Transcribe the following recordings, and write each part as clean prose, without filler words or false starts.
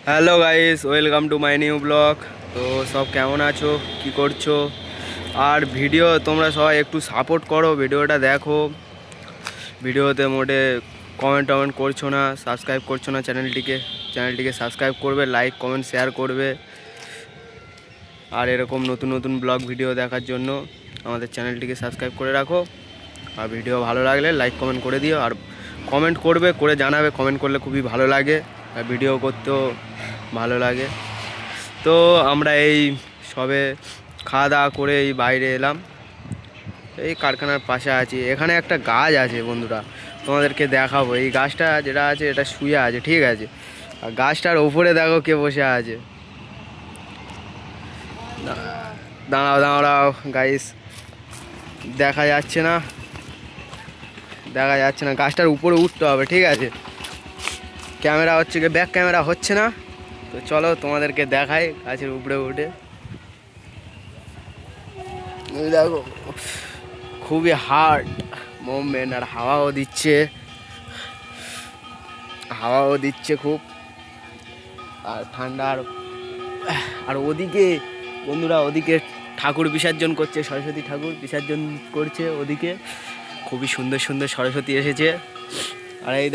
Hello guys, welcome to my new blog. তো সব কেমন আছো, কি করছো? আর ভিডিও তোমরা সবাই একটু সাপোর্ট করো, ভিডিওটা দেখো। ভিডিওতে মোটে কমেন্ট করছো না, সাবস্ক্রাইব করছো না চ্যানেলটিকে সাবস্ক্রাইব করবে, লাইক কমেন্ট শেয়ার করবে। আর এরকম নতুন নতুন ব্লগ ভিডিও দেখার জন্য আমাদের চ্যানেলটিকে সাবস্ক্রাইব করে রাখো। আর ভিডিও ভালো লাগলে লাইক কমেন্ট করে দিও, আর কমেন্ট করবে, করে জানাবে। কমেন্ট করলে খুবই ভালো লাগে, আর ভিডিও করতেও ভালো লাগে। তো আমরা এই সবে খাওয়া দাওয়া করে এই বাইরে এলাম, এই কারখানার পাশে আছি। এখানে একটা গাছ আছে বন্ধুরা, তোমাদেরকে দেখাবো। এই গাছটা যেটা আছে এটা শুয়ে আছে, ঠিক আছে। আর গাছটার ওপরে দেখো কে বসে আছে। দাঁড়াও দাঁড়াও গাইস, দেখা যাচ্ছে না, গাছটার উপরে উঠতে হবে, ঠিক আছে। ক্যামেরা হচ্ছে কি, ব্যাক ক্যামেরা হচ্ছে না। তো চলো তোমাদেরকে দেখাই গাছের উপরে উঠে। দেখো খুবই হার্ড মুভমেন্ট, আর হাওয়াও দিচ্ছে খুব, আর ঠান্ডা। আর ওদিকে বন্ধুরা, ওদিকে ঠাকুর বিসর্জন করছে, সরস্বতী ঠাকুর বিসর্জন করছে ওদিকে। খুবই সুন্দর সুন্দর সরস্বতী এসেছে। আর এই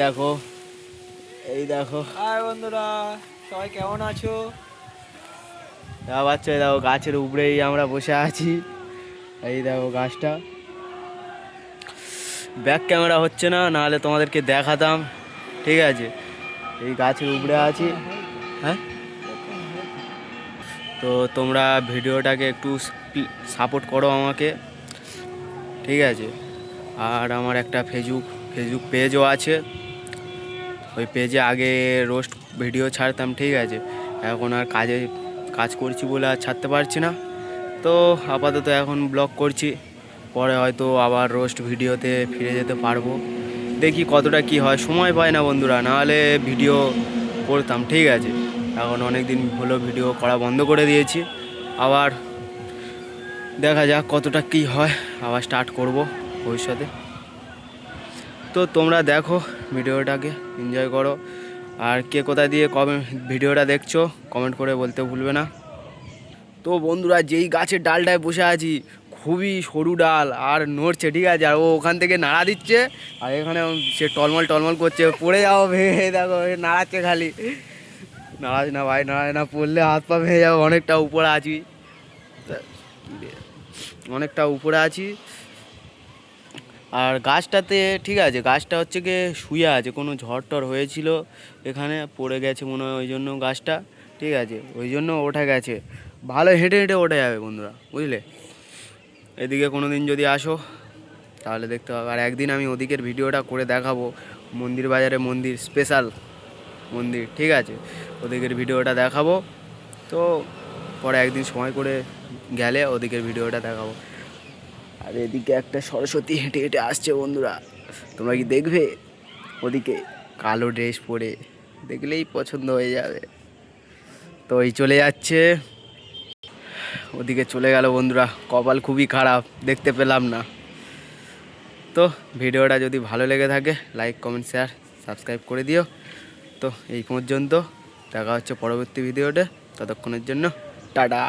দেখো হাই বন্ধুরা, সবাই কেমন আছো? বাচ্চা, দেখো গাছের উপরেই আমরা বসে আছি। এই দেখো গাছটা, ব্যাক ক্যামেরা হচ্ছে না, নাহলে তোমাদেরকে দেখাতাম, ঠিক আছে। এই গাছের উপরে আছি। হ্যাঁ, তো তোমরা ভিডিওটাকে একটু সাপোর্ট করো আমাকে, ঠিক আছে। আর আমার একটা ফেসবুক পেজও আছে। ওই পেজে আগে রোস্ট ভিডিও ছাড়তাম, ঠিক আছে। এখন আর কাজ করছি বলে আর ছাড়তে পারছি না। তো আপাতত এখন ব্লগ করছি, পরে হয়তো আবার রোস্ট ভিডিওতে ফিরে যেতে পারবো। দেখি কতটা কি হয়, সময় পাই না বন্ধুরা, নাহলে ভিডিও করতাম, ঠিক আছে। এখন অনেক দিন হলো ভিডিও করা বন্ধ করে দিয়েছি। আবার দেখা যাক কতটা কি হয়, আবার স্টার্ট করব ভবিষ্যতে। তো তোমরা দেখো ভিডিওটাকে, এনজয় করো। আর কে কোথা দিয়ে কবে ভিডিওটা দেখছো কমেন্ট করে বলতে ভুলবে না। তো বন্ধুরা, যেই গাছের ডালটায় বসে আছি, খুবই সরু ডাল আর নড়ছে, ঠিক আছে। আর ও ওখান থেকে নাড়া দিচ্ছে, আর এখানে সে টলমল করছে, পড়ে যাও ভেঙে। দেখো নাড়াচ্ছে খালি, নাড়াস না ভাই, নাড়াস না, পড়লে হাত পা ভেঙে যাবো। অনেকটা উপরে আছি। আর গাছটাতে, ঠিক আছে, গাছটা হচ্ছে গিয়ে শুয়ে আছে, কোনো ঝড় টর হয়েছিল এখানে, পড়ে গেছে মনে হয়, ওই জন্য গাছটা, ঠিক আছে, ওই জন্য ওঠে গেছে। ভালো হেঁটে হেঁটে ওঠে যাবে বন্ধুরা, বুঝলে। এদিকে কোনো দিন যদি আসো তাহলে দেখতে পাবে। আর একদিন আমি ওদিকের ভিডিওটা করে দেখাবো, মন্দির বাজারে মন্দির, স্পেশাল মন্দির, ঠিক আছে, ওদিকের ভিডিওটা দেখাবো। তো পরে একদিন সময় করে গেলে ওদিকের ভিডিওটা দেখাবো। আর এদিকে একটা সরস্বতী হেঁটে হেঁটে আসছে বন্ধুরা, তোমরা কি দেখবে? ওদিকে কালো ড্রেস পরে, দেখলেই পছন্দ হয়ে যাবে। তো এই চলে যাচ্ছে, ওদিকে চলে গেল বন্ধুরা। কপাল খুবই খারাপ, দেখতে পেলাম না। তো ভিডিওটা যদি ভালো লেগে থাকে লাইক কমেন্ট শেয়ার সাবস্ক্রাইব করে দিও। তো এই পর্যন্ত, দেখা হচ্ছে পরবর্তী ভিডিওতে, ততক্ষণের জন্য টাটা।